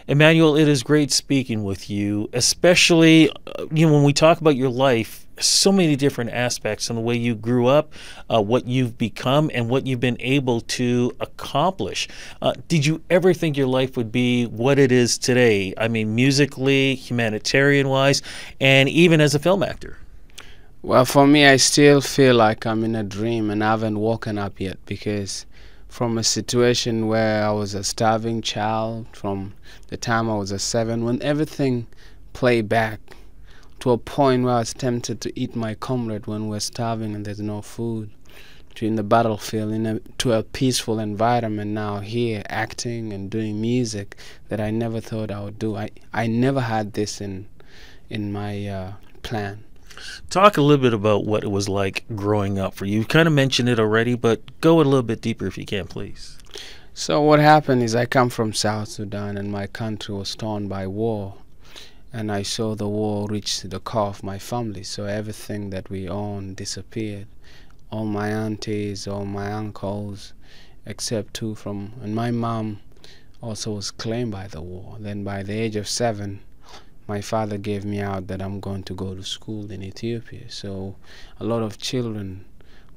Emmanuel, it is great speaking with you, especially when we talk about your life, so many different aspects and the way you grew up, what you've become, and what you've been able to accomplish. Did you ever think your life would be what it is today? I mean, musically, humanitarian wise, and even as a film actor? Well, for me, I still feel like I'm in a dream and I haven't woken up yet, because from a situation where I was a starving child from the time I was a 7, when everything played back to a point where I was tempted to eat my comrade when we're starving and there's no food, to in the battlefield, to a peaceful environment now here, acting and doing music that I never thought I would do. I never had this in my plan. Talk a little bit about what it was like growing up for you. You kind of mentioned it already, but go a little bit deeper if you can, please. So what happened is I come from South Sudan and my country was torn by war. And I saw the war reach the core of my family. So everything that we owned disappeared. All my aunties, all my uncles, except 2 from... And my mom also was claimed by the war. Then by the age of 7, my father gave me out that I'm going to go to school in Ethiopia. So a lot of children,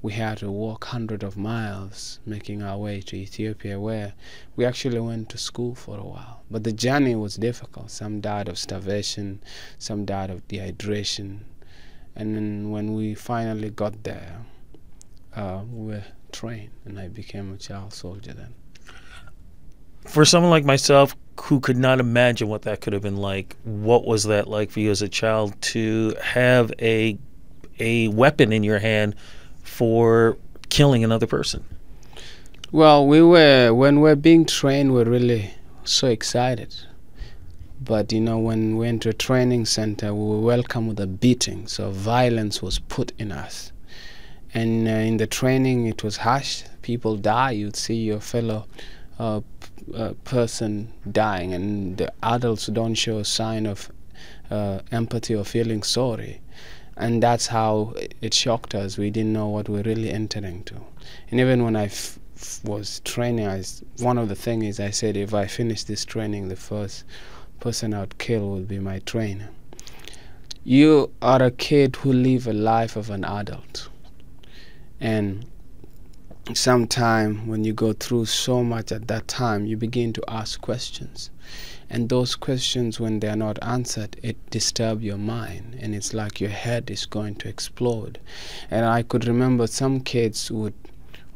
we had to walk hundreds of miles making our way to Ethiopia, where we actually went to school for a while. But the journey was difficult. Some died of starvation, some died of dehydration. And then when we finally got there, we were trained, and I became a child soldier then. For someone like myself who could not imagine what that could have been like, what was that like for you as a child to have a weapon in your hand for killing another person? Well, when we're being trained, we're really so excited. But when we enter a training center, we were welcomed with a beating. So violence was put in us. And in the training, it was harsh. People die. You'd see your fellow person dying, and the adults don't show a sign of empathy or feeling sorry. And that's how it shocked us. We didn't know what we're really entering to. And even when I was training, one of the things is I said, if I finish this training, the first person I'd kill would be my trainer. You are a kid who live a life of an adult. And sometime when you go through so much at that time, you begin to ask questions. And those questions, when they are not answered, it disturbs your mind. And it's like your head is going to explode. And I could remember some kids would,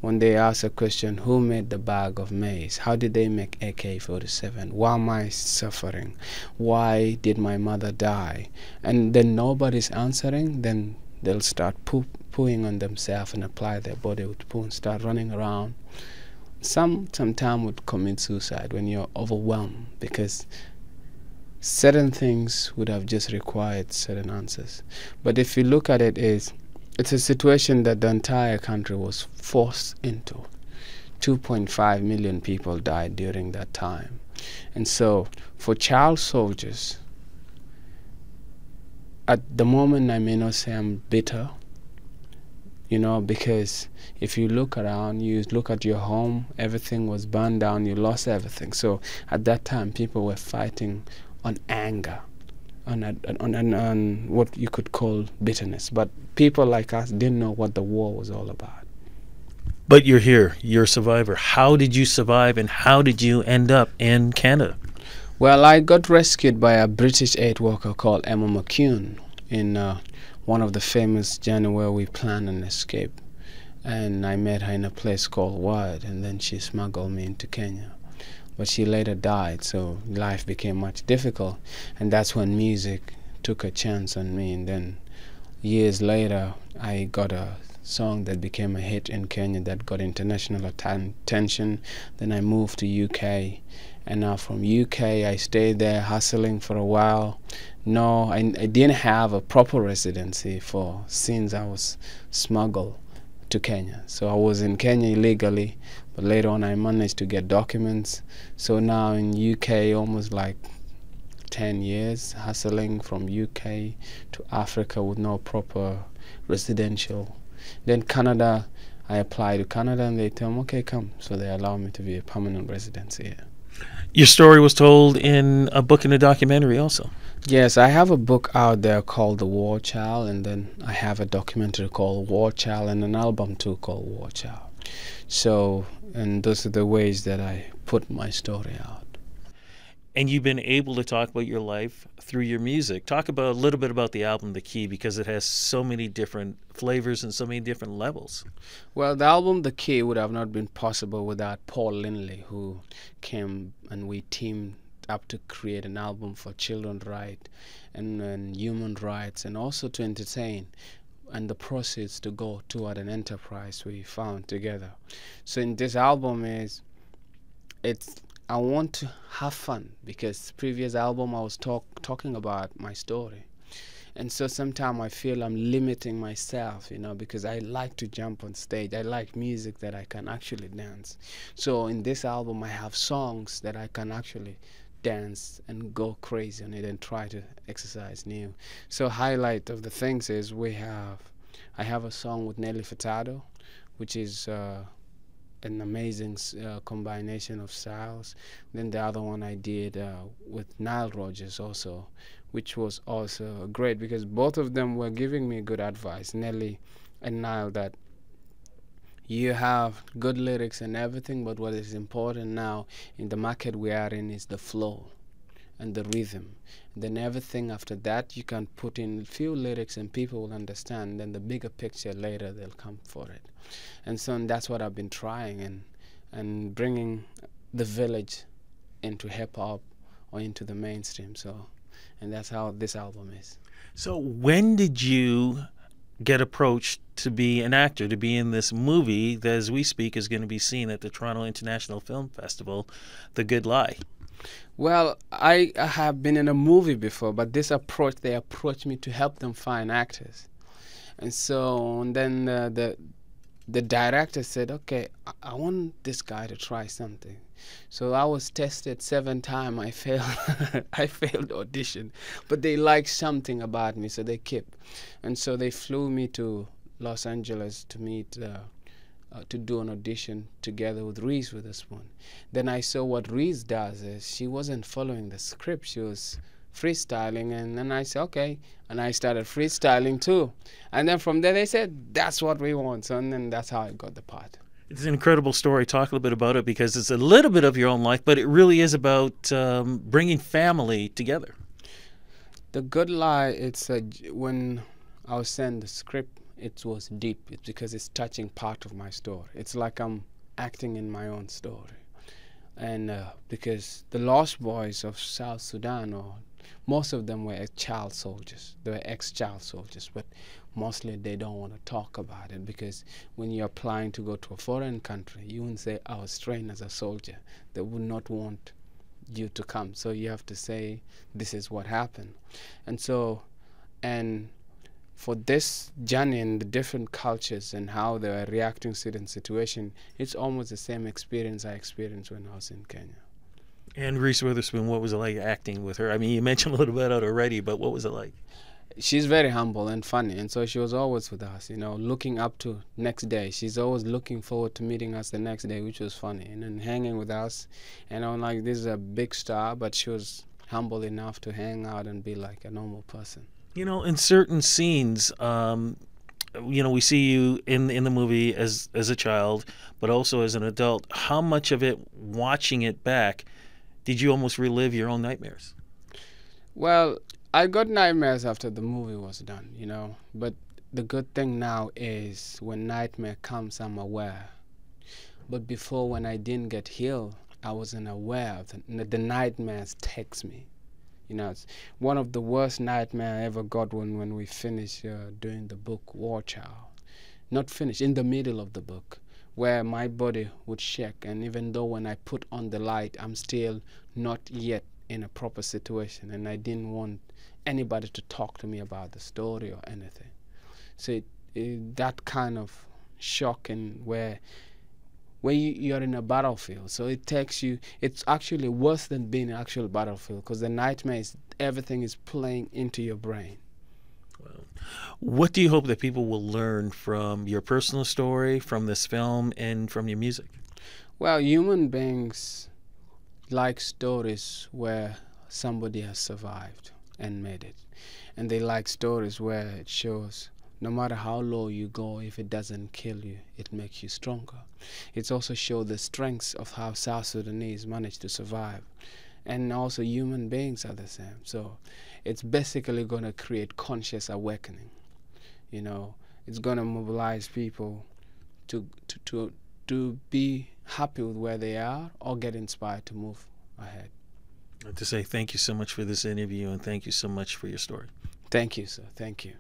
when they ask a question, who made the bag of maize? How did they make AK-47? Why am I suffering? Why did my mother die? And then nobody's answering, then they'll start pooing on themselves and apply their body with poo and start running around. Sometime would commit suicide when you're overwhelmed, because certain things would have just required certain answers. But if you look at it, it's a situation that the entire country was forced into. 2.5 million people died during that time. And so for child soldiers, at the moment I may not say I'm bitter, because if you look around, you look at your home, everything was burned down, you lost everything. So at that time, people were fighting on anger, on what you could call bitterness. But people like us didn't know what the war was all about. But you're here, you're a survivor. How did you survive, and how did you end up in Canada? Well, I got rescued by a British aid worker called Emma McCune in one of the famous journey where we planned an escape. And I met her in a place called Ward, and then she smuggled me into Kenya. But she later died, so life became much difficult. And that's when music took a chance on me. And then years later, I got a song that became a hit in Kenya that got international attention. Then I moved to UK. And now from UK, I stayed there hustling for a while. No, I didn't have a proper residency since I was smuggled to Kenya. So I was in Kenya illegally, but later on I managed to get documents. So now in UK, almost like 10 years, hustling from UK to Africa with no proper residential. Then Canada, I applied to Canada and they tell me, okay, come. So they allow me to be a permanent resident here. Your story was told in a book and a documentary also. Yes, I have a book out there called The War Child, and then I have a documentary called War Child, and an album too called War Child. So, and those are the ways that I put my story out. And you've been able to talk about your life through your music. Talk about a little bit about the album The Key, because it has so many different flavors and so many different levels. Well, the album The Key would have not been possible without Paul Lindley, who came and we teamed up to create an album for children's rights and human rights, and also to entertain, and the proceeds to go toward an enterprise we found together. So in this album it's I want to have fun, because previous album I was talking about my story, and so sometimes I feel I'm limiting myself, because I like to jump on stage. I like music that I can actually dance. So in this album I have songs that I can actually dance and go crazy on it and try to exercise new. So highlight of the things is I have a song with Nelly Furtado, which is an amazing combination of styles. Then the other one I did with Nile Rodgers also, which was also great, because both of them were giving me good advice, Nelly and Nile, that you have good lyrics and everything, but what is important now in the market we are in is the flow and the rhythm. Then everything after that you can put in few lyrics and people will understand. Then the bigger picture later they'll come for it. And so that's what I've been trying, and bringing the village into hip hop or into the mainstream. So, and that's how this album is. So when did you get approached to be an actor, to be in this movie that, as we speak, is going to be seen at the Toronto International Film Festival, The Good Lie? Well, I have been in a movie before, but they approached me to help them find actors. And so, and then the director said, okay, I want this guy to try something. So I was tested 7 times. I failed. I failed audition, but they liked something about me, so they kept. And so they flew me to Los Angeles to meet, to do an audition together with Reese Witherspoon. Then I saw what Reese does is she wasn't following the script. She was freestyling, and then I said, okay, and I started freestyling too. And then from there they said, that's what we want. So, and then that's how I got the part. It's an incredible story. Talk a little bit about it, because it's a little bit of your own life, but it really is about bringing family together. The Good Lie, it's when I was sent the script, it was deep. It's because it's touching part of my story. It's like I'm acting in my own story. And because the Lost Boys of South Sudan, or most of them were child soldiers. They were ex-child soldiers, but mostly they don't want to talk about it, because when you're applying to go to a foreign country, you wouldn't say, I was trained as a soldier. They would not want you to come. So you have to say, this is what happened. And so, and for this journey and the different cultures and how they are reacting to certain situation, it's almost the same experience I experienced when I was in Kenya. And Reese Witherspoon, what was it like acting with her? I mean, you mentioned a little bit already, but what was it like? She's very humble and funny, and so she was always with us, looking up to next day. She's always looking forward to meeting us the next day, which was funny, and then hanging with us. And I'm like, this is a big star, but she was humble enough to hang out and be like a normal person. In certain scenes, we see you in the movie as a child, but also as an adult. How much of it, watching it back, did you almost relive your own nightmares? Well, I got nightmares after the movie was done, But the good thing now is when nightmare comes, I'm aware. But before, when I didn't get healed, I wasn't aware of the nightmares takes me. It's one of the worst nightmares I ever got when we finished doing the book War Child. Not finished, in the middle of the book, where my body would shake, and even though when I put on the light, I'm still not yet in a proper situation, and I didn't want anybody to talk to me about the story or anything. So that kind of shock, and where you're in a battlefield, so it takes you, it's actually worse than being an actual battlefield, because the nightmare is everything is playing into your brain. Well, what do you hope that people will learn from your personal story, from this film, and from your music? Well, human beings like stories where somebody has survived and made it. And they like stories where it shows no matter how low you go, if it doesn't kill you, it makes you stronger. It's also show the strengths of how South Sudanese managed to survive. And also human beings are the same. So it's basically going to create conscious awakening. You know, it's going to mobilize people to be happy with where they are or get inspired to move ahead. To say thank you so much for this interview, and thank you so much for your story. Thank you, sir. Thank you.